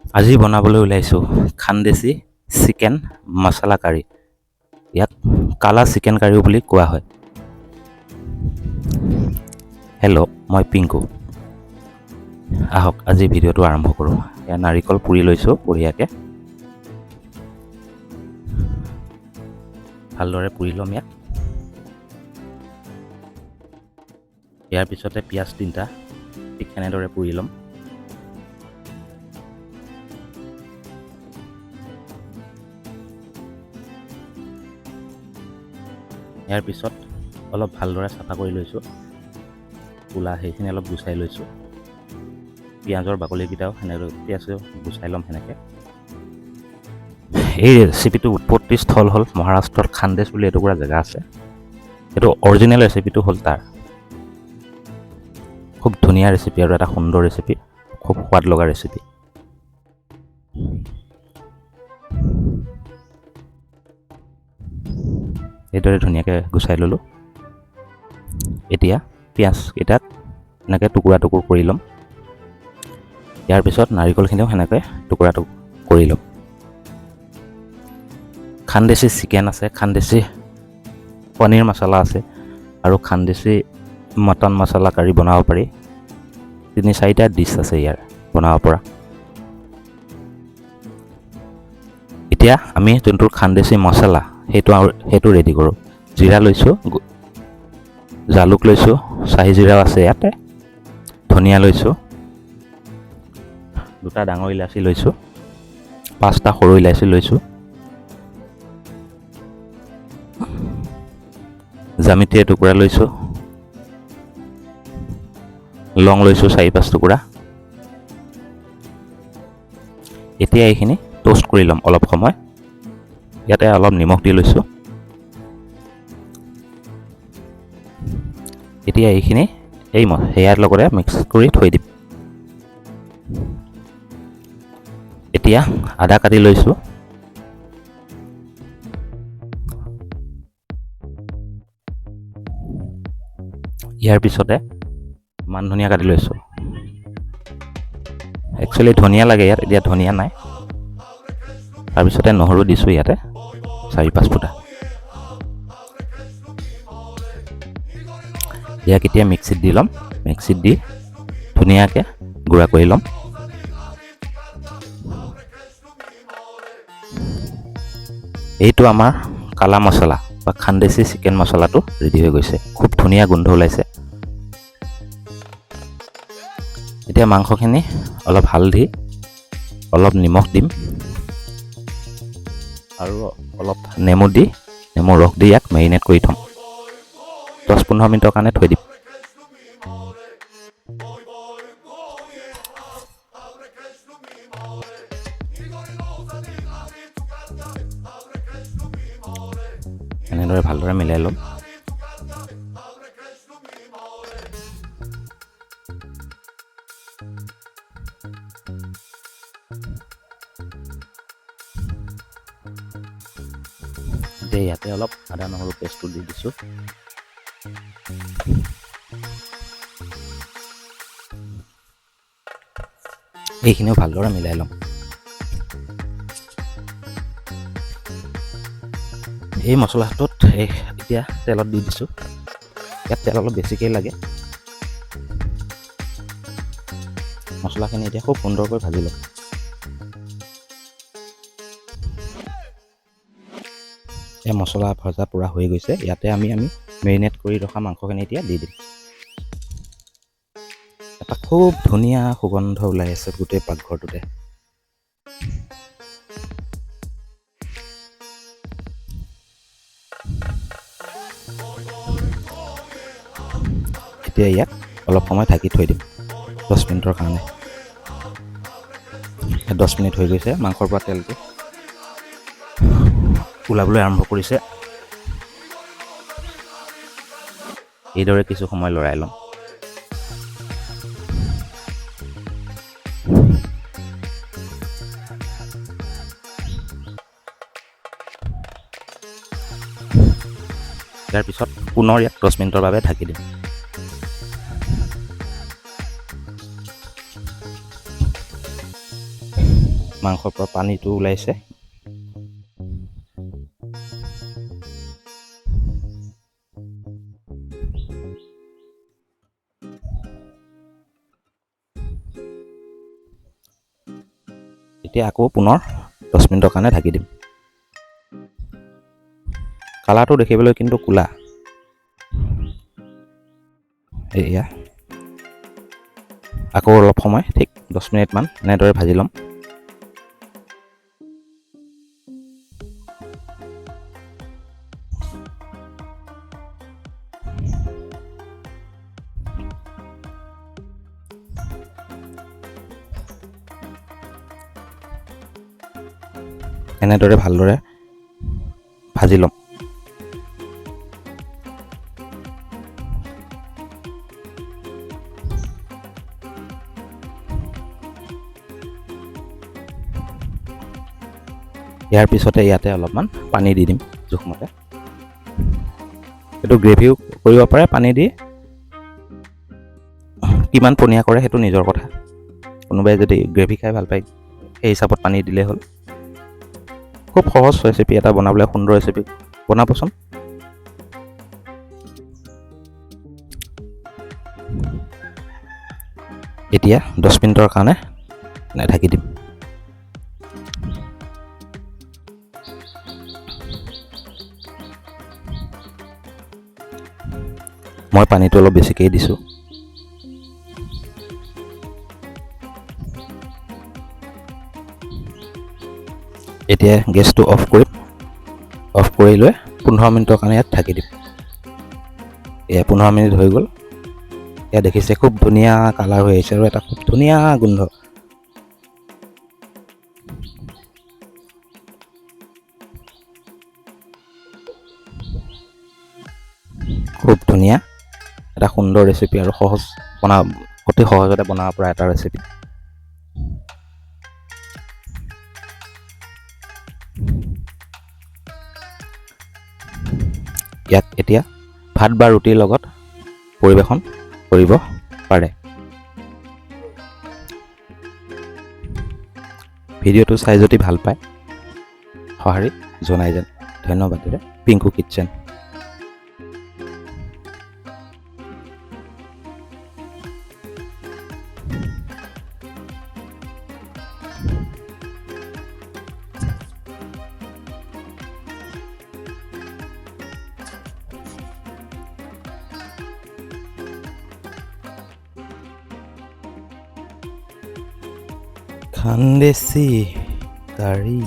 আজি বনাবলৈ ওলাইছোঁ খানদেশী চিকেন মছলা কাৰী। ইয়াক কালা চিকেন কাৰীও বুলি কোৱা হয়। হেল্ল', মই পিংকু। আহক আজি ভিডিঅ'টো আৰম্ভ কৰোঁ। এয়া নাৰিকল পুৰি লৈছোঁ বঢ়িয়াকৈ। ভালদৰে পুৰি ল'ম ইয়াক। ইয়াৰ পিছতে পিঁয়াজ 3টা ঠিক এনেদৰে পুৰি ল'ম। ইয়াৰ পিছত অলপ ভালদৰে চাফা কৰি লৈছোঁ। ক'লা সেইখিনি অলপ গুচাই লৈছোঁ। পিঁয়াজৰ বাকলিকেইটাও সেনেদৰে গুচাই ল'ম সেনেকৈ। এই ৰেচিপিটোৰ উৎপত্তি স্থল হ'ল মহাৰাষ্ট্ৰত খানদেশ বুলি এটুকুৰা জেগা আছে। এইটো অৰিজিনেল ৰেচিপিটো হ'ল তাৰ। খুব ধুনীয়া ৰেচিপি আৰু এটা সুন্দৰ ৰেচিপি, খুব সোৱাদ লগা ৰেচিপি। এইদৰে ধুনীয়াকৈ গুচাই ল'লোঁ। এতিয়া পিঁয়াজকেইটাক এনেকৈ টুকুৰা কৰি ল'ম। ইয়াৰ পিছত নাৰিকলখিনিও সেনেকৈ টুকুৰা কৰি ল'ম। খানদেশী চিকেন আছে, খানদেশী পনীৰ মছলা আছে আৰু খানদেশী মটন মছলা কাৰী বনাব পাৰি। 3-4টা ডিছ আছে ইয়াৰ বনাব পৰা। এতিয়া আমি যোনটো খানদেশী মছলা সেইটো ৰেডি কৰোঁ। জিৰা লৈছোঁ, জালুক লৈছোঁ, চাহী জিৰাও আছে ইয়াতে, ধনিয়া লৈছোঁ, 2টা ডাঙৰ ইলাচি লৈছোঁ, 5টা সৰু ইলাচি লৈছোঁ, জামিতি এটুকুৰা লৈছোঁ, লং লৈছোঁ 4-5 টুকুৰা। এতিয়া এইখিনি টোষ্ট কৰি ল'ম অলপ সময়। ইয়াতে অলপ নিমখ দি লৈছোঁ। এতিয়া এইখিনি সেয়াৰ লগতে মিক্স কৰি থৈ দিম। এতিয়া আদা কাটি লৈছোঁ। ইয়াৰ পিছতে মান ধনিয়া কাটি লৈছোঁ। একচুৱেলি ধনিয়া লাগে ইয়াত, এতিয়া ধনিয়া নাই। তাৰপিছতে নহৰু দিছোঁ ইয়াতে 4-5 ফুটা। ইয়াক এতিয়া মিক্সিত দি ল'ম। মিক্সিত দি ধুনীয়াকৈ গুড়া কৰি ল'ম। এইটো আমাৰ কালা মছলা বা খানদেশী চিকেন মছলাটো ৰেডি হৈ গৈছে। খুব ধুনীয়া গোন্ধ ওলাইছে। এতিয়া মাংসখিনি অলপ হালধি, অলপ নিমখ দিম আৰু অলপ নেমু ৰস দি ইয়াক মেৰিনেট কৰি থ'ম। 10-15 মিনিটৰ কাৰণে থৈ দিম। এনেদৰে ভালদৰে মিলাই ল'ম। এতিয়া ইয়াতে অলপ আদা নহৰু পেষ্টটো দি দিছোঁ। এইখিনিও ভালদৰে মিলাই ল'ম। এই মছলাটোত এতিয়া তেলত দি দিছোঁ। ইয়াত তেল অলপ বেছিকৈ লাগে। মছলাখিনি এতিয়া খুব সুন্দৰকৈ ভাজি ল'ম। এই মছলা ভজা পূৰা হৈ গৈছে। ইয়াতে আমি মেৰিনেট কৰি ৰখা মাংসখিনি এতিয়া দি দিম। এটা খুব ধুনীয়া সুগন্ধ ওলাই আছে গোটেই পাকঘৰটোতে। এতিয়া ইয়াক অলপ সময় ঢাকি থৈ দিম 10 মিনিটৰ কাৰণে। 10 মিনিট হৈ গৈছে। মাংসৰ পৰা তেলটো ওলাবলৈ আৰম্ভ কৰিছে। এইদৰে কিছু সময় লৰাই ল'ম। ইয়াৰ পিছত পুনৰ ইয়াক 10 মিনিটৰ বাবে ঢাকি দিম। মাংসৰ পৰা পানীটো ওলাইছে। এতিয়া আকৌ পুনৰ 10 মিনিটৰ কাৰণে ঢাকি দিম। কালাৰটো দেখিবলৈ কিন্তু ক'লা। এয়া আকৌ অলপ সময় ঠিক 10 মিনিটমান এনেদৰে ভাজি ল'ম। এনেদৰে ভালদৰে ভাজি ল'ম। ইয়াৰ পিছতে ইয়াতে অলপমান পানী দি দিম জোখমতে। এইটো গ্ৰেভিও কৰিব পাৰে পানী দি, কিমান পনীয়া কৰে সেইটো নিজৰ কথা। কোনোবাই যদি গ্ৰেভি খাই ভাল পায় সেই হিচাপত পানী দিলেই হ'ল। খুব সহজ ৰেচিপি এটা বনাবলৈ, সুন্দৰ ৰেচিপি বনাবচোন। এতিয়া 10 মিনিটৰ কাৰণে ঢাকি দিম। মই পানীটো অলপ বেছিকৈ দিছোঁ। এতিয়া গেছটো অফ কৰিম। অফ কৰি লৈ 15 মিনিটৰ কাৰণে ইয়াত ঢাকি দিম। এয়া 15 মিনিট হৈ গ'ল। এয়া দেখিছে খুব ধুনীয়া কালাৰ হৈ আহিছে আৰু এটা খুব ধুনীয়া গোন্ধ। খুব ধুনীয়া এটা সুন্দৰ ৰেচিপি আৰু অতি সহজতে বনাব পৰা এটা ৰেচিপি। ইয়াক এতিয়া ভাত বা ৰুটিৰ লগত পৰিৱেশন কৰিব পাৰে। ভিডিঅ'টো চাই যদি ভাল পায় সঁহাৰি জনাই যেন। ধন্যবাদেৰে পিংকু কিটচেন। খানদেশী কাৰী